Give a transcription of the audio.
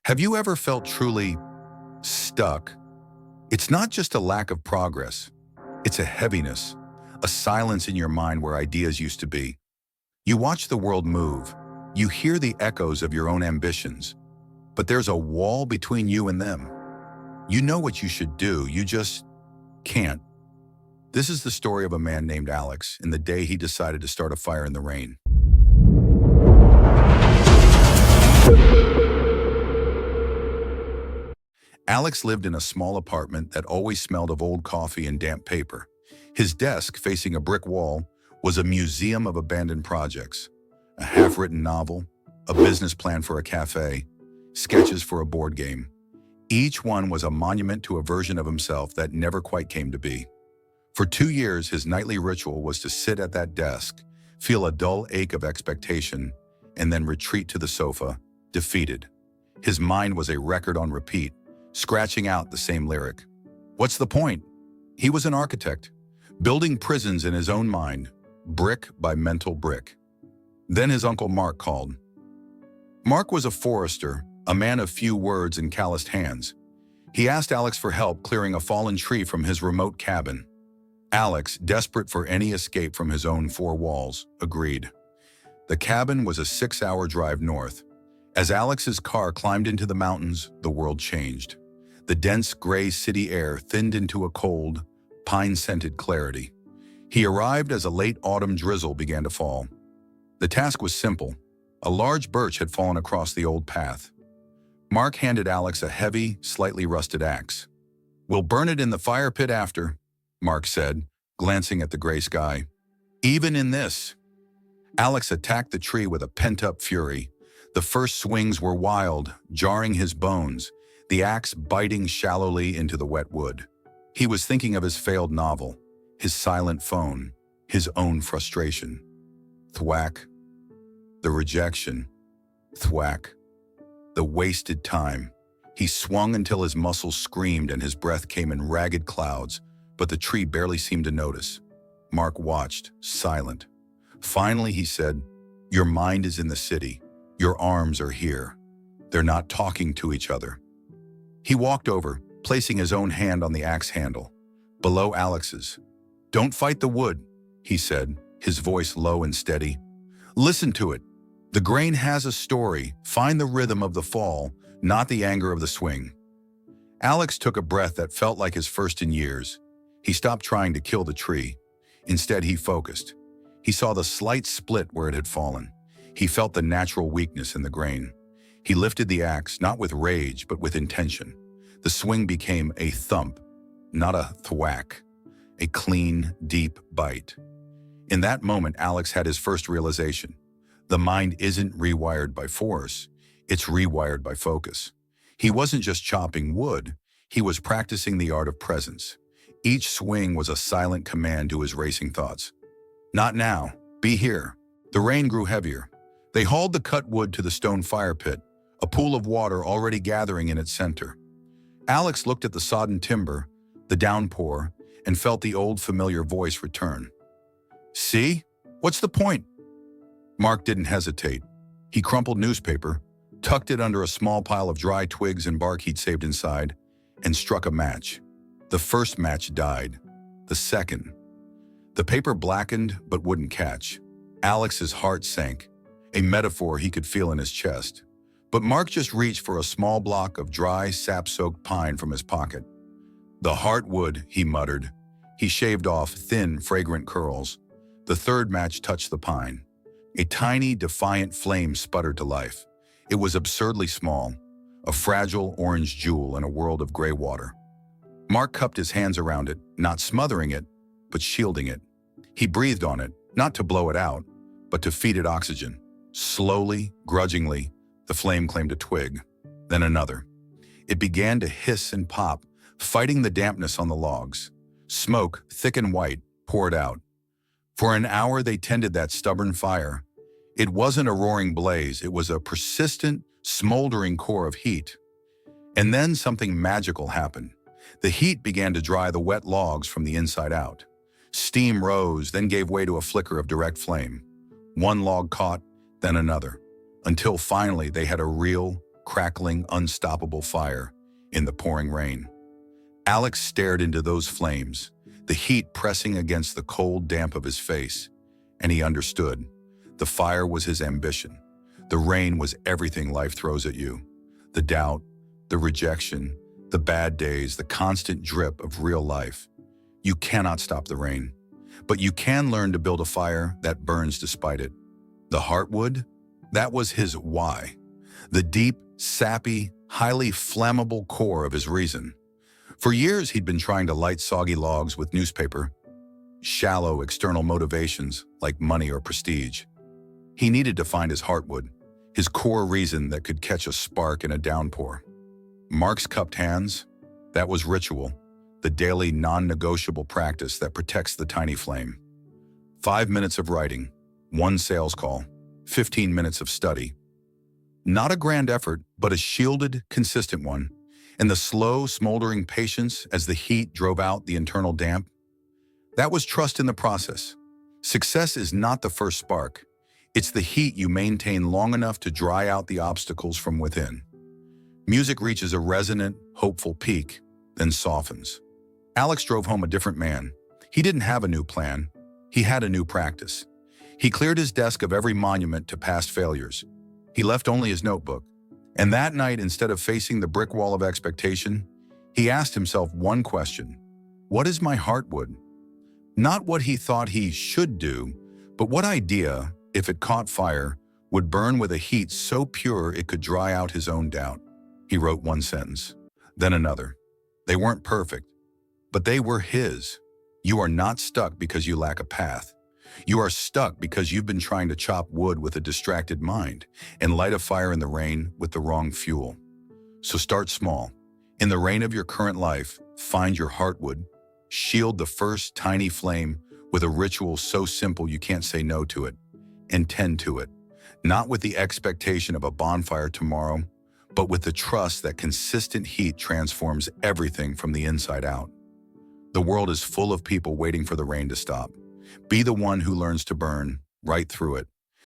Have you ever felt truly stuck? It's not just a lack of progress. It's a heaviness, a silence in your mind where ideas used to be. You watch the world move. You hear the echoes of your own ambitions. But there's a wall between you and them. You know what you should do, you just can't. This is the story of a man named Alex in the day he decided to start a fire in the rain. Alex lived in a small apartment that always smelled of old coffee and damp paper. His desk, facing a brick wall, was a museum of abandoned projects. A half-written novel, a business plan for a cafe, sketches for a board game. Each one was a monument to a version of himself that never quite came to be. For 2 years, his nightly ritual was to sit at that desk, feel a dull ache of expectation, and then retreat to the sofa, defeated. His mind was a record on repeat, scratching out the same lyric. What's the point? He was an architect, building prisons in his own mind, brick by mental brick. Then his uncle Mark called. Mark was a forester, a man of few words and calloused hands. He asked Alex for help clearing a fallen tree from his remote cabin. Alex, desperate for any escape from his own four walls, agreed. The cabin was a 6-hour drive north. As Alex's car climbed into the mountains, the world changed. The dense gray city air thinned into a cold, pine-scented clarity. He arrived as a late autumn drizzle began to fall. The task was simple. A large birch had fallen across the old path. Mark handed Alex a heavy, slightly rusted axe. "We'll burn it in the fire pit after," Mark said, glancing at the gray sky. Even in this, Alex attacked the tree with a pent-up fury. The first swings were wild, jarring his bones, the axe biting shallowly into the wet wood. He was thinking of his failed novel, his silent phone, his own frustration. Thwack. The rejection. Thwack. The wasted time. He swung until his muscles screamed and his breath came in ragged clouds, but the tree barely seemed to notice. Mark watched, silent. Finally, he said, "Your mind is in the city. Your arms are here. They're not talking to each other." He walked over, placing his own hand on the axe handle, below Alex's. "Don't fight the wood," he said, his voice low and steady. "Listen to it. The grain has a story. Find the rhythm of the fall, not the anger of the swing." Alex took a breath that felt like his first in years. He stopped trying to kill the tree. Instead, he focused. He saw the slight split where it had fallen. He felt the natural weakness in the grain. He lifted the axe, not with rage, but with intention. The swing became a thump, not a thwack, a clean, deep bite. In that moment, Alex had his first realization. The mind isn't rewired by force, it's rewired by focus. He wasn't just chopping wood, he was practicing the art of presence. Each swing was a silent command to his racing thoughts. "Not now, be here." The rain grew heavier. They hauled the cut wood to the stone fire pit, a pool of water already gathering in its center. Alex looked at the sodden timber, the downpour, and felt the old familiar voice return. "See? What's the point?" Mark didn't hesitate. He crumpled newspaper, tucked it under a small pile of dry twigs and bark he'd saved inside, and struck a match. The first match died. The second. The paper blackened but wouldn't catch. Alex's heart sank, a metaphor he could feel in his chest. But Mark just reached for a small block of dry, sap-soaked pine from his pocket. "The Heartwood," he muttered. He shaved off thin, fragrant curls. The third match touched the pine. A tiny, defiant flame sputtered to life. It was absurdly small, a fragile orange jewel in a world of gray water. Mark cupped his hands around it, not smothering it, but shielding it. He breathed on it, not to blow it out, but to feed it oxygen. Slowly, grudgingly, the flame claimed a twig, then another. It began to hiss and pop, fighting the dampness on the logs. Smoke, thick and white, poured out. For an hour they tended that stubborn fire. It wasn't a roaring blaze, it was a persistent, smoldering core of heat. And then something magical happened. The heat began to dry the wet logs from the inside out. Steam rose, then gave way to a flicker of direct flame. One log caught, then another, until finally they had a real, crackling, unstoppable fire in the pouring rain. Alex stared into those flames, the heat pressing against the cold damp of his face, and he understood. The fire was his ambition. The rain was everything life throws at you. The doubt, the rejection, the bad days, the constant drip of real life. You cannot stop the rain, but you can learn to build a fire that burns despite it. The Heartwood? That was his why. The deep, sappy, highly flammable core of his reason. For years, he'd been trying to light soggy logs with newspaper, shallow external motivations like money or prestige. He needed to find his Heartwood, his core reason that could catch a spark in a downpour. Mark's cupped hands? That was ritual, the daily non-negotiable practice that protects the tiny flame. 5 minutes of writing, 1 sales call, 15 minutes of study. Not a grand effort, but a shielded, consistent one. And the slow, smoldering patience as the heat drove out the internal damp. That was trust in the process. Success is not the first spark. It's the heat you maintain long enough to dry out the obstacles from within. Music reaches a resonant, hopeful peak, then softens. Alex drove home a different man. He didn't have a new plan. He had a new practice. He cleared his desk of every monument to past failures. He left only his notebook. And that night, instead of facing the brick wall of expectation, he asked himself one question. What is my Heartwood? Not what he thought he should do, but what idea, if it caught fire, would burn with a heat so pure it could dry out his own doubt. He wrote 1 sentence, then another. They weren't perfect, but they were his. You are not stuck because you lack a path. You are stuck because you've been trying to chop wood with a distracted mind and light a fire in the rain with the wrong fuel. So start small. In the rain of your current life, find your Heartwood. Shield the first tiny flame with a ritual so simple you can't say no to it. And tend to it, not with the expectation of a bonfire tomorrow, but with the trust that consistent heat transforms everything from the inside out. The world is full of people waiting for the rain to stop. Be the one who learns to burn right through it.